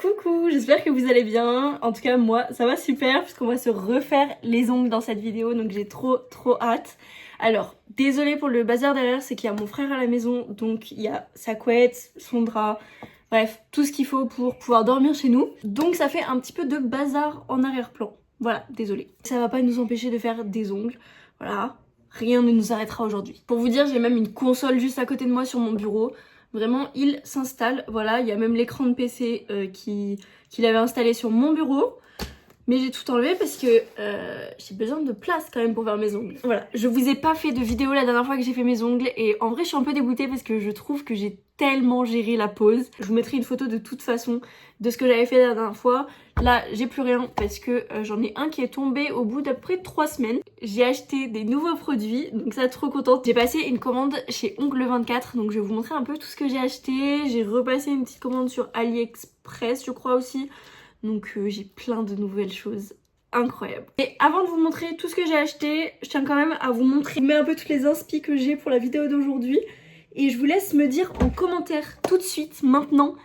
Coucou, j'espère que vous allez bien. En tout cas moi ça va super puisqu'on va se refaire les ongles dans cette vidéo, donc j'ai trop hâte. Alors désolée pour le bazar derrière, c'est qu'il y a mon frère à la maison, donc il y a sa couette, son drap, bref tout ce qu'il faut pour pouvoir dormir chez nous. Donc ça fait un petit peu de bazar en arrière-plan. Voilà, désolée. Ça va pas nous empêcher de faire des ongles, voilà. Rien ne nous arrêtera aujourd'hui. Pour vous dire, j'ai même une console juste à côté de moi sur mon bureau. Vraiment, il s'installe. Voilà, il y a même l'écran de PC qu'il avait installé sur mon bureau. Mais j'ai tout enlevé parce que j'ai besoin de place quand même pour faire mes ongles. Voilà, je vous ai pas fait de vidéo la dernière fois que j'ai fait mes ongles. Et en vrai, je suis un peu dégoûtée parce que je trouve que j'ai tellement géré la pose. Je vous mettrai une photo de toute façon de ce que j'avais fait la dernière fois. Là, j'ai plus rien parce que j'en ai un qui est tombé au bout d'à peu près 3 semaines. J'ai acheté des nouveaux produits, donc ça, trop contente. J'ai passé une commande chez Ongle24, donc je vais vous montrer un peu tout ce que j'ai acheté. J'ai repassé une petite commande sur AliExpress, je crois aussi. Donc j'ai plein de nouvelles choses incroyables. Et avant de vous montrer tout ce que j'ai acheté, je tiens quand même à vous montrer, je vous mets un peu toutes les inspi que j'ai pour la vidéo d'aujourd'hui. Et je vous laisse me dire en commentaire tout de suite, maintenant,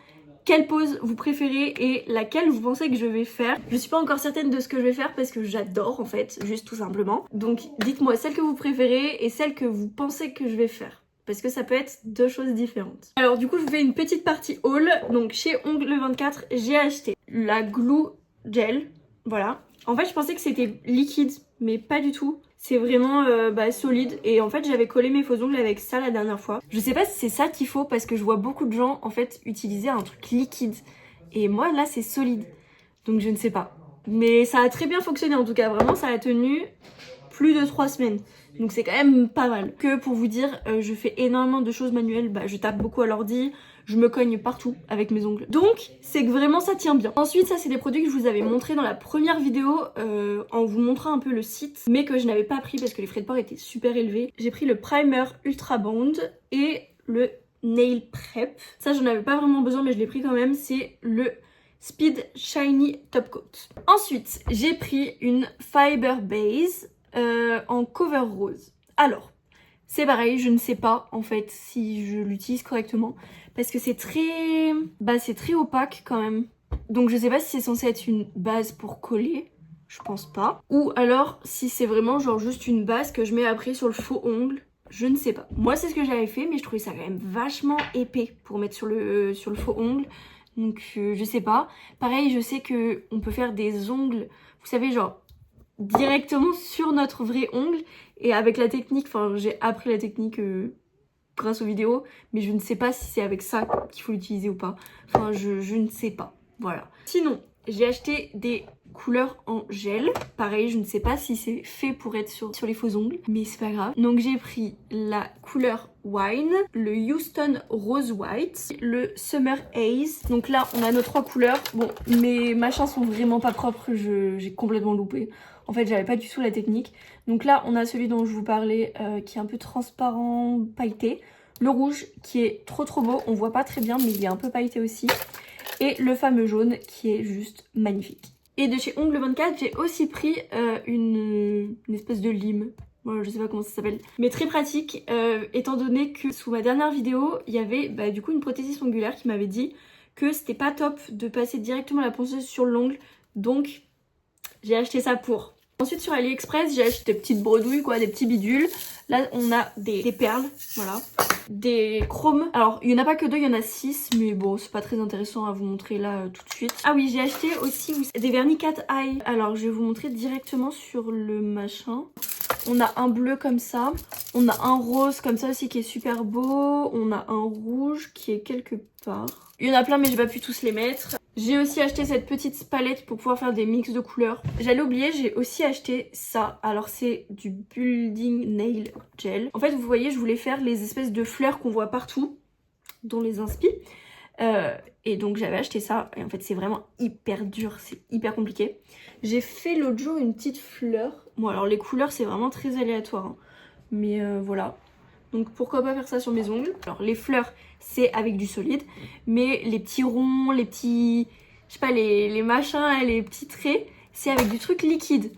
quelle pose vous préférez et laquelle vous pensez que je vais faire. Je suis pas encore certaine de ce que je vais faire parce que j'adore en fait, juste tout simplement. Donc dites-moi celle que vous préférez et celle que vous pensez que je vais faire. Parce que ça peut être deux choses différentes. Alors du coup je vous fais une petite partie haul. Donc chez Ongle24 j'ai acheté la glue gel. Voilà. En fait je pensais que c'était liquide mais pas du tout. C'est vraiment solide et en fait j'avais collé mes faux ongles avec ça la dernière fois. Je sais pas si c'est ça qu'il faut parce que je vois beaucoup de gens en fait utiliser un truc liquide. Et moi là c'est solide. Donc je ne sais pas. Mais ça a très bien fonctionné en tout cas. Vraiment ça a tenu plus de 3 semaines. Donc c'est quand même pas mal. Que pour vous dire, je fais énormément de choses manuelles. Je tape beaucoup à l'ordi, je me cogne partout avec mes ongles. Donc c'est que vraiment ça tient bien. Ensuite ça c'est des produits que je vous avais montré dans la première vidéo en vous montrant un peu le site. Mais que je n'avais pas pris parce que les frais de port étaient super élevés. J'ai pris le primer Ultra Bond et le Nail Prep. Ça j'en avais pas vraiment besoin mais je l'ai pris quand même. C'est le Speed Shiny Top Coat. Ensuite j'ai pris une Fiber Base en cover rose. Alors, c'est pareil, je ne sais pas en fait si je l'utilise correctement parce que c'est très opaque quand même. Donc je sais pas si c'est censé être une base pour coller, je pense pas. Ou alors si c'est vraiment genre juste une base que je mets après sur le faux ongle, je ne sais pas. Moi c'est ce que j'avais fait mais je trouvais ça quand même vachement épais pour mettre sur le faux ongle. Donc je sais pas. Pareil, je sais que on peut faire des ongles, vous savez genre directement sur notre vrai ongle et avec la technique, enfin j'ai appris la technique grâce aux vidéos mais je ne sais pas si c'est avec ça qu'il faut l'utiliser ou pas, enfin je ne sais pas, voilà. Sinon j'ai acheté des couleurs en gel, pareil je ne sais pas si c'est fait pour être sur les faux ongles mais c'est pas grave. Donc j'ai pris la couleur Wine, le Houston Rose White, le Summer Haze. Donc là on a nos 3 couleurs. Bon mes machins sont vraiment pas propres, j'ai complètement loupé. En fait j'avais pas du tout la technique. Donc là on a celui dont je vous parlais qui est un peu transparent, pailleté. Le rouge qui est trop beau, on voit pas très bien mais il est un peu pailleté aussi. Et le fameux jaune qui est juste magnifique. Et de chez Ongle24 j'ai aussi pris une espèce de lime. Bon, je sais pas comment ça s'appelle, mais très pratique étant donné que sous ma dernière vidéo il y avait du coup une prothésiste ongulaire qui m'avait dit que c'était pas top de passer directement la ponceuse sur l'ongle, donc j'ai acheté ça pour. Ensuite sur AliExpress j'ai acheté des petites bredouilles quoi, des petits bidules. Là on a des perles, voilà, des chromes. Alors il y en a pas que 2, il y en a 6 mais bon c'est pas très intéressant à vous montrer là tout de suite. Ah oui j'ai acheté aussi des vernis cat eye. Alors je vais vous montrer directement sur le machin. On a un bleu comme ça, on a un rose comme ça aussi qui est super beau, on a un rouge qui est quelque part. Il y en a plein mais j'ai pas pu tous les mettre. J'ai aussi acheté cette petite palette pour pouvoir faire des mix de couleurs. J'allais oublier, j'ai aussi acheté ça. Alors c'est du Building Nail Gel. En fait vous voyez je voulais faire les espèces de fleurs qu'on voit partout, dont les inspi. Et donc j'avais acheté ça et en fait c'est vraiment hyper dur, c'est hyper compliqué. J'ai fait l'autre jour une petite fleur. Bon alors les couleurs c'est vraiment très aléatoire hein. Mais voilà. Donc pourquoi pas faire ça sur mes ongles. Alors les fleurs c'est avec du solide, mais les petits ronds, les petits, je sais pas, les machins, les petits traits, c'est avec du truc liquide.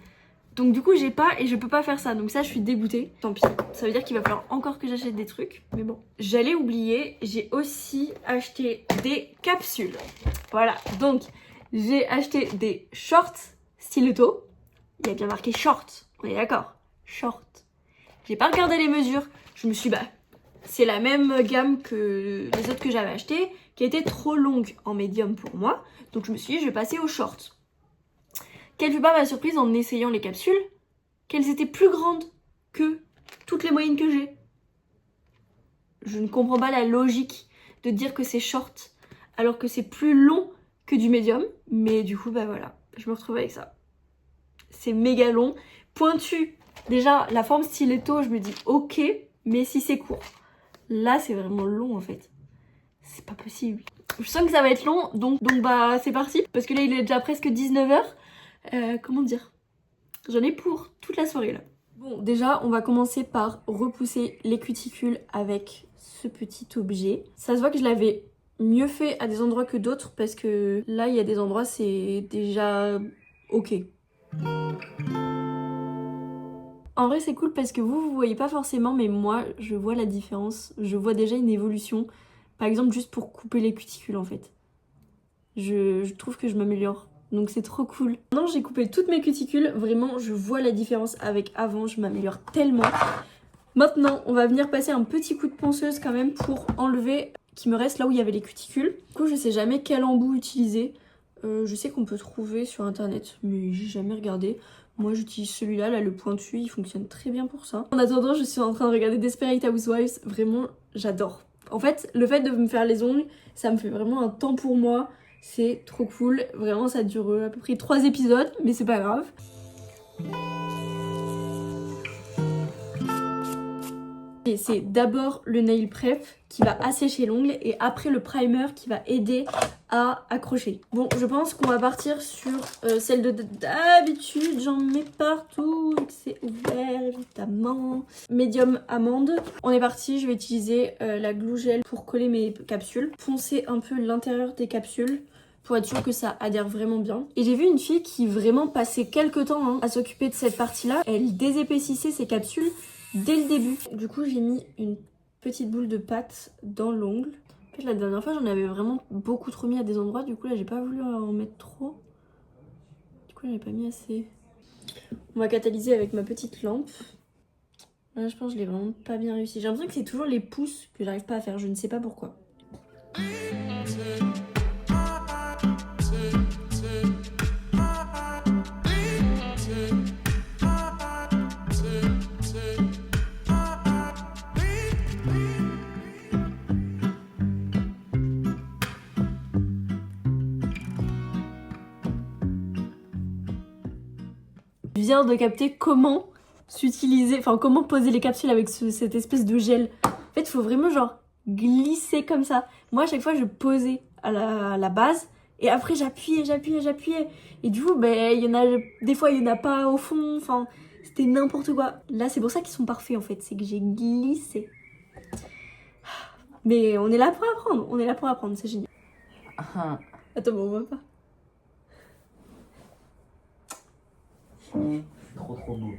Donc du coup j'ai pas et je peux pas faire ça, donc ça je suis dégoûtée. Tant pis, ça veut dire qu'il va falloir encore que j'achète des trucs, mais bon. J'allais oublier, j'ai aussi acheté des capsules. Voilà, donc j'ai acheté des shorts stiletto. Il y a bien marqué short, on est d'accord, short. J'ai pas regardé les mesures, je me suis dit bah c'est la même gamme que les autres que j'avais acheté, qui était trop longue en médium pour moi, donc je me suis dit je vais passer aux shorts. Quelle fut pas ma surprise en essayant les capsules, qu'elles étaient plus grandes que toutes les moyennes que j'ai. Je ne comprends pas la logique de dire que c'est short alors que c'est plus long que du médium, mais du coup bah voilà, je me retrouve avec ça. C'est méga long, pointu. Déjà la forme stiletto, je me dis ok, mais si c'est court. Là c'est vraiment long en fait. C'est pas possible. Je sens que ça va être long, donc bah c'est parti. Parce que là il est déjà presque 19h. Comment dire, j'en ai pour toute la soirée là. Bon, déjà, on va commencer par repousser les cuticules avec ce petit objet. Ça se voit que je l'avais mieux fait à des endroits que d'autres parce que là, il y a des endroits, c'est déjà ok. En vrai, c'est cool parce que vous voyez pas forcément, mais moi, je vois la différence. Je vois déjà une évolution. Par exemple, juste pour couper les cuticules en fait. Je trouve que je m'améliore. Donc c'est trop cool. Maintenant j'ai coupé toutes mes cuticules. Vraiment je vois la différence avec avant. Je m'améliore tellement. Maintenant on va venir passer un petit coup de ponceuse quand même pour enlever qui me reste là où il y avait les cuticules. Du coup je sais jamais quel embout utiliser. Je sais qu'on peut trouver sur internet mais j'ai jamais regardé. Moi j'utilise celui-là, là le pointu, il fonctionne très bien pour ça. En attendant je suis en train de regarder Desperate Housewives. Vraiment j'adore. En fait le fait de me faire les ongles ça me fait vraiment un temps pour moi. C'est trop cool, vraiment ça dure à peu près 3 épisodes, mais c'est pas grave. Et c'est d'abord le nail prep qui va assécher l'ongle et après le primer qui va aider à accrocher. Bon, je pense qu'on va partir sur celle de d'habitude, j'en mets partout, c'est ouvert évidemment. Medium amande. On est parti, je vais utiliser la glue gel pour coller mes capsules. Poncer un peu l'intérieur des capsules pour être sûr que ça adhère vraiment bien. Et j'ai vu une fille qui vraiment passait quelques temps à s'occuper de cette partie-là. Elle désépaississait ses capsules dès le début. Du coup, j'ai mis une petite boule de pâte dans l'ongle. En fait, la dernière fois, j'en avais vraiment beaucoup trop mis à des endroits. Du coup, là, j'ai pas voulu en mettre trop. Du coup, j'en ai pas mis assez. On va catalyser avec ma petite lampe. Là, je pense que je l'ai vraiment pas bien réussi. J'ai l'impression que c'est toujours les pouces que j'arrive pas à faire. Je ne sais pas pourquoi. Je viens de capter comment s'utiliser, enfin comment poser les capsules avec cette espèce de gel. En fait, il faut vraiment genre glisser comme ça. Moi, à chaque fois, je posais à la base et après, j'appuyais. Et du coup, ben, il y en a des fois, il n'y en a pas au fond. Enfin, c'était n'importe quoi. Là, c'est pour ça qu'ils sont parfaits en fait. C'est que j'ai glissé. Mais on est là pour apprendre. On est là pour apprendre, c'est génial. Attends, mais on voit pas. Trop beau.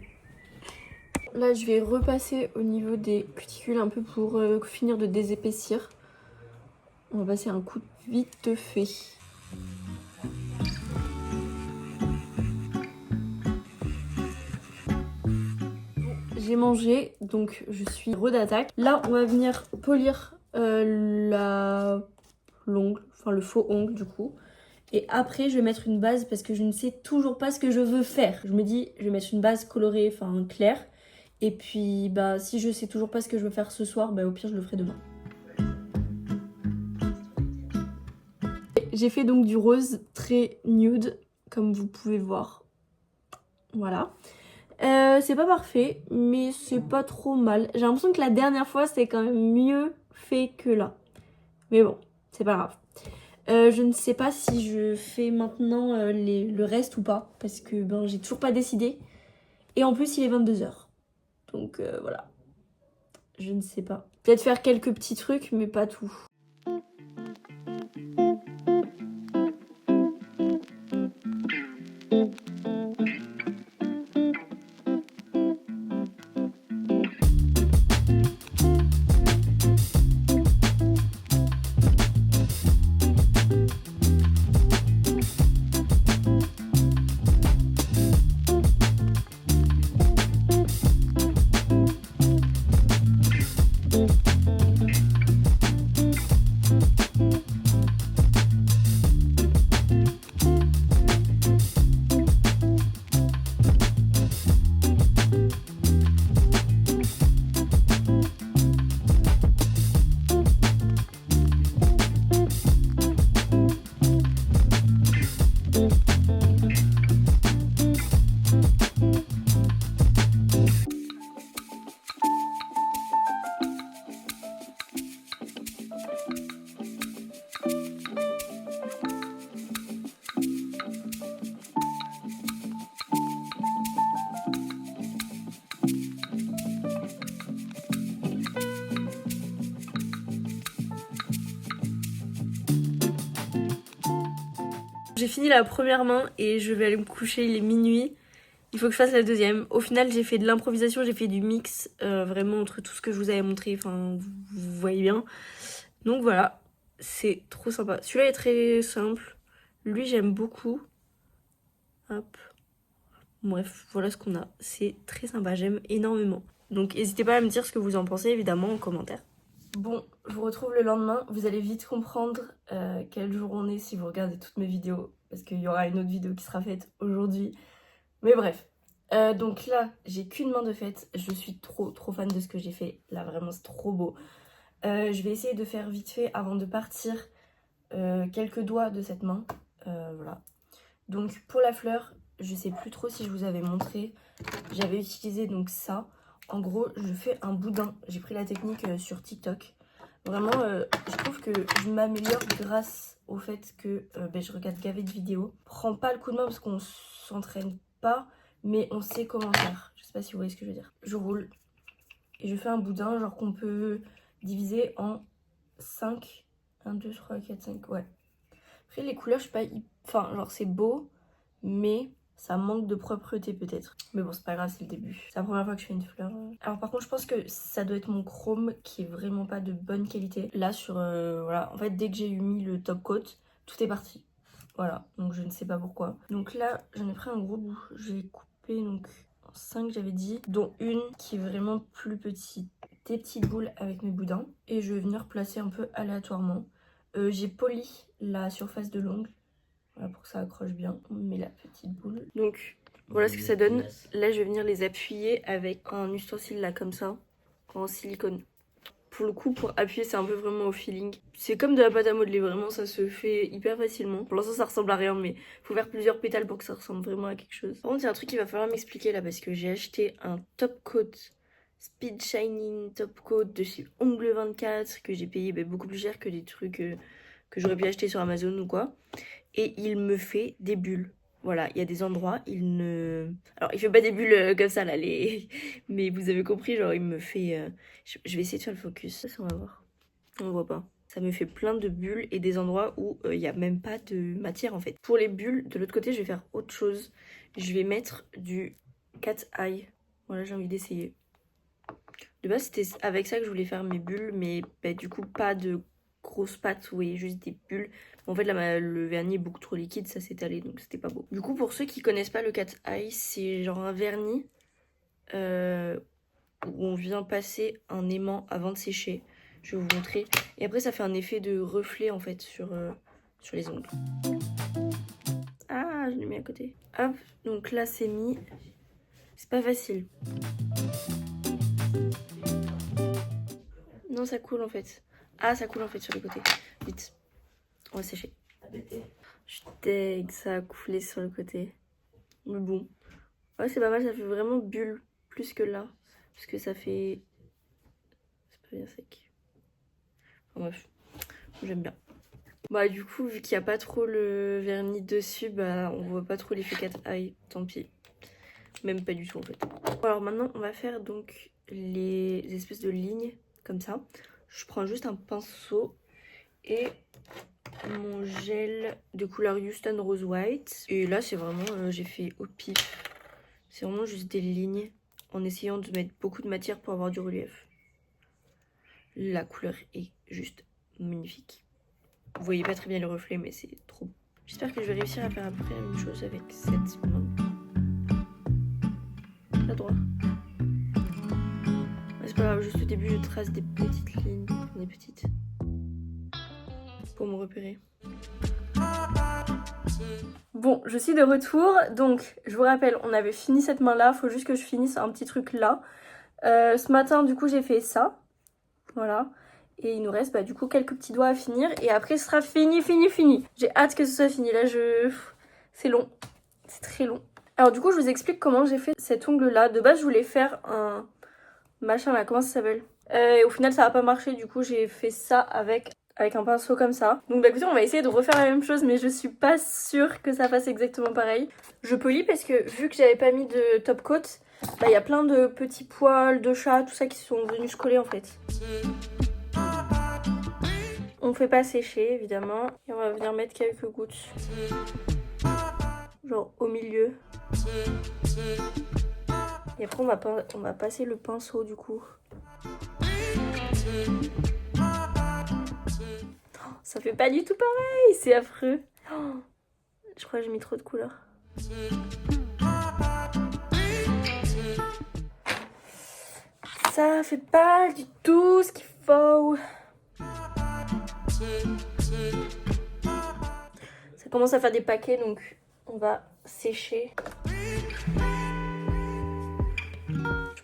Là, je vais repasser au niveau des cuticules un peu pour finir de désépaissir. On va passer un coup de vite fait. J'ai mangé, donc je suis d'attaque. Là, on va venir polir l'ongle, enfin le faux ongle du coup. Et après, je vais mettre une base parce que je ne sais toujours pas ce que je veux faire. Je me dis, je vais mettre une base colorée, enfin claire. Et puis, bah, si je sais toujours pas ce que je veux faire ce soir, bah, au pire, je le ferai demain. J'ai fait donc du rose très nude, comme vous pouvez voir. Voilà. C'est pas parfait, mais c'est pas trop mal. J'ai l'impression que la dernière fois, c'était quand même mieux fait que là. Mais bon, c'est pas grave. Je ne sais pas si je fais maintenant le reste ou pas, parce que ben, j'ai toujours pas décidé. Et en plus, il est 22h. Donc voilà. Je ne sais pas. Peut-être faire quelques petits trucs, mais pas tout. J'ai fini la première main et je vais aller me coucher, il est minuit. Il faut que je fasse la deuxième. Au final, j'ai fait de l'improvisation, j'ai fait du mix, vraiment entre tout ce que je vous avais montré, enfin, vous voyez bien. Donc voilà, c'est trop sympa. Celui-là est très simple. Lui, j'aime beaucoup. Hop. Bref, voilà ce qu'on a. C'est très sympa, j'aime énormément. Donc n'hésitez pas à me dire ce que vous en pensez, évidemment, en commentaire. Bon, je vous retrouve le lendemain. Vous allez vite comprendre quel jour on est si vous regardez toutes mes vidéos. Parce qu'il y aura une autre vidéo qui sera faite aujourd'hui. Mais bref. Donc là, j'ai qu'une main de fête. Je suis trop fan de ce que j'ai fait. Là, vraiment, c'est trop beau. Je vais essayer de faire vite fait avant de partir quelques doigts de cette main. Voilà. Donc pour la fleur, je sais plus trop si je vous avais montré. J'avais utilisé donc ça. En gros, je fais un boudin. J'ai pris la technique sur TikTok. Vraiment, je trouve que je m'améliore grâce au fait que je regarde gavé de vidéos. Prends pas le coup de main parce qu'on s'entraîne pas, mais on sait comment faire. Je sais pas si vous voyez ce que je veux dire. Je roule et je fais un boudin genre qu'on peut diviser en 5. 1, 2, 3, 4, 5, ouais. Après les couleurs, je sais pas, enfin genre c'est beau, mais ça manque de propreté peut-être. Mais bon, c'est pas grave, c'est le début. C'est la première fois que je fais une fleur. Alors par contre, je pense que ça doit être mon chrome qui est vraiment pas de bonne qualité. Là sur, voilà, en fait dès que j'ai mis le top coat, tout est parti. Voilà, donc je ne sais pas pourquoi. Donc là, j'en ai pris un gros bout. Je l'ai coupé donc en 5 j'avais dit, dont une qui est vraiment plus petite. Des petites boules avec mes boudins. Et je vais venir placer un peu aléatoirement. J'ai poli la surface de l'ongle. Voilà, pour que ça accroche bien. On met la petite boule. Donc voilà ce que ça donne. Là je vais venir les appuyer avec un ustensile là comme ça, en silicone. Pour le coup, pour appuyer, c'est un peu vraiment au feeling. C'est comme de la pâte à modeler, vraiment ça se fait hyper facilement. Pour l'instant ça ressemble à rien, mais faut faire plusieurs pétales pour que ça ressemble vraiment à quelque chose. Par contre il y a un truc qu'il va falloir m'expliquer là, parce que j'ai acheté un top coat Speed Shining Top Coat de chez Ongle 24 que j'ai payé beaucoup plus cher que des trucs que j'aurais pu acheter sur Amazon ou quoi. Et il me fait des bulles. Voilà, il y a des endroits, il ne... Alors, il fait pas des bulles comme ça, là, les... mais vous avez compris, genre, il me fait... Je vais essayer de faire le focus. Ça, on va voir. On voit pas. Ça me fait plein de bulles et des endroits où il n'y a même pas de matière, en fait. Pour les bulles, de l'autre côté, je vais faire autre chose. Je vais mettre du cat eye. Voilà, j'ai envie d'essayer. De base, c'était avec ça que je voulais faire mes bulles, mais du coup, pas de grosses pattes, vous voyez, juste des bulles. En fait, là, le vernis est beaucoup trop liquide, ça s'est allé, donc c'était pas beau. Du coup, pour ceux qui connaissent pas le cat eye, c'est genre un vernis où on vient passer un aimant avant de sécher. Je vais vous montrer. Et après, ça fait un effet de reflet, en fait, sur les ongles. Ah, je l'ai mis à côté. Hop, donc là, c'est mis. C'est pas facile. Non, ça coule en fait. Ah, ça coule en fait sur les côtés. Vite. On va sécher. Je suis deg, ça a coulé sur le côté. Mais bon. Ouais, c'est pas mal, ça fait vraiment bulle. Plus que là. Parce que ça fait... C'est pas bien sec. Enfin, bref. J'aime bien. Bah du coup, vu qu'il n'y a pas trop le vernis dessus, bah on voit pas trop l'effet cat eye. Tant pis. Même pas du tout en fait. Alors maintenant, on va faire donc les espèces de lignes. Comme ça, je prends juste un pinceau et mon gel de couleur Houston Rose White. Et là, c'est vraiment, j'ai fait au pif. C'est vraiment juste des lignes en essayant de mettre beaucoup de matière pour avoir du relief. La couleur est juste magnifique. Vous voyez pas très bien le reflet, mais c'est trop beau. J'espère que je vais réussir à faire à peu près la même chose avec cette main. À droite. C'est pas grave, juste au début je trace des petites lignes, des petites, pour me repérer. Bon, je suis de retour, donc je vous rappelle, on avait fini cette main là, faut juste que je finisse un petit truc là. Ce matin du coup j'ai fait ça, voilà, et il nous reste du coup quelques petits doigts à finir, et après ce sera fini. J'ai hâte que ce soit fini, là c'est long, c'est très long. Alors du coup je vous explique comment j'ai fait cet ongle là. De base je voulais faire un... machin là, comment ça s'appelle, et au final ça a pas marché, du coup j'ai fait ça avec un pinceau comme ça. Donc écoutez, on va essayer de refaire la même chose, mais je suis pas sûre que ça fasse exactement pareil. Je polis parce que vu que j'avais pas mis de top coat, il y a plein de petits poils de chat, tout ça qui sont venus se coller en fait. On On fait pas sécher évidemment. Et on va venir mettre quelques gouttes. Genre au milieu. Et après on va passer le pinceau du coup. Oh, ça fait pas du tout pareil, c'est affreux. Oh, je crois que j'ai mis trop de couleurs. Ça fait pas du tout ce qu'il faut. Ça commence à faire des paquets donc on va sécher. Je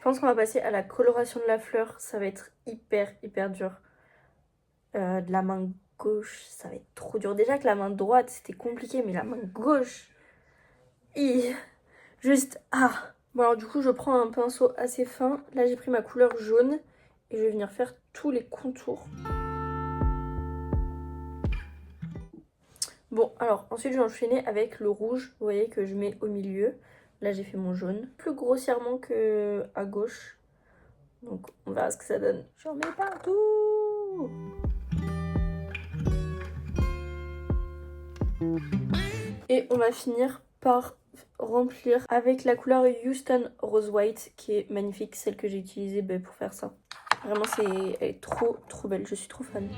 pense qu'on va passer à la coloration de la fleur. Ça va être hyper dur. De la main gauche, ça va être trop dur. Déjà que la main droite, c'était compliqué, mais la main gauche... Juste... Ah. Bon alors du coup, je prends un pinceau assez fin. Là, j'ai pris ma couleur jaune. Et je vais venir faire tous les contours. Bon, alors ensuite, je vais enchaîner avec le rouge. Vous voyez que je mets au milieu. Là, j'ai fait mon jaune. Plus grossièrement qu'à gauche. Donc, on verra ce que ça donne. J'en mets partout. Et on va finir par remplir avec la couleur Houston Rose White qui est magnifique, celle que j'ai utilisée pour faire ça. Vraiment, elle est trop belle, je suis trop fan.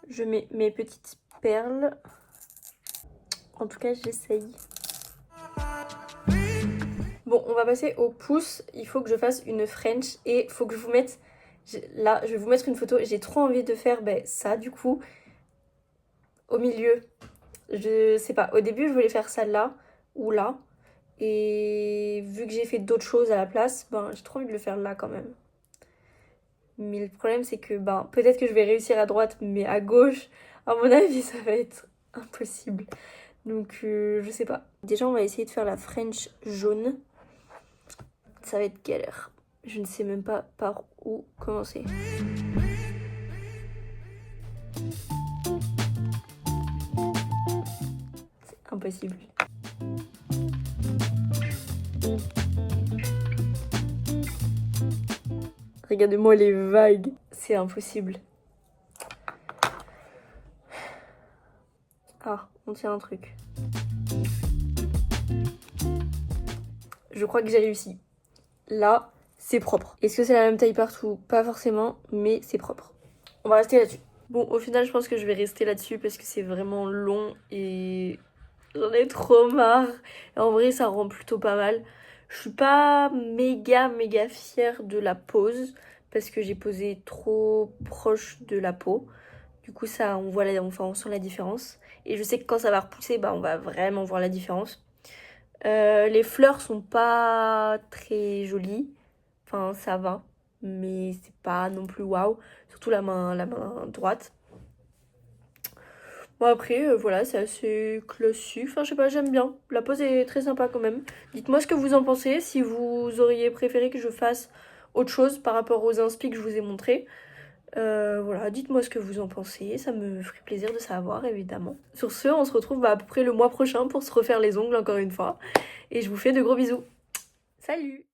Je mets mes petites perles. En tout cas, j'essaye. Bon, on va passer au pouce. Il faut que je fasse une French et il faut que je vous mette... Là, je vais vous mettre une photo. J'ai trop envie de faire ça, du coup, au milieu. Je sais pas. Au début, je voulais faire ça là ou là. Et vu que j'ai fait d'autres choses à la place, j'ai trop envie de le faire là quand même. Mais le problème, c'est que peut-être que je vais réussir à droite, mais à gauche, à mon avis, ça va être impossible. Donc, je sais pas. Déjà, on va essayer de faire la French jaune. Ça va être galère. Je ne sais même pas par où commencer. C'est impossible. Regardez-moi les vagues. C'est impossible. Ah, on tient un truc. Je crois que j'ai réussi. Là, c'est propre. Est-ce que c'est la même taille partout? Pas forcément, mais c'est propre. On va rester là-dessus. Bon, au final, je pense que je vais rester là-dessus parce que c'est vraiment long et j'en ai trop marre. Et en vrai, ça rend plutôt pas mal. Je suis pas méga fière de la pose parce que j'ai posé trop proche de la peau. Du coup, ça, on sent la différence. Et je sais que quand ça va repousser, on va vraiment voir la différence. Les fleurs sont pas très jolies. Enfin, ça va. Mais c'est pas non plus waouh. Surtout la main droite. Bon, après, voilà, c'est assez classique. Enfin, je sais pas, j'aime bien. La pose est très sympa quand même. Dites-moi ce que vous en pensez. Si vous auriez préféré que je fasse autre chose par rapport aux inspi que je vous ai montrés. Voilà, dites-moi ce que vous en pensez, ça me ferait plaisir de savoir évidemment. Sur ce, on se retrouve à peu près le mois prochain pour se refaire les ongles encore une fois. Et je vous fais de gros bisous. Salut!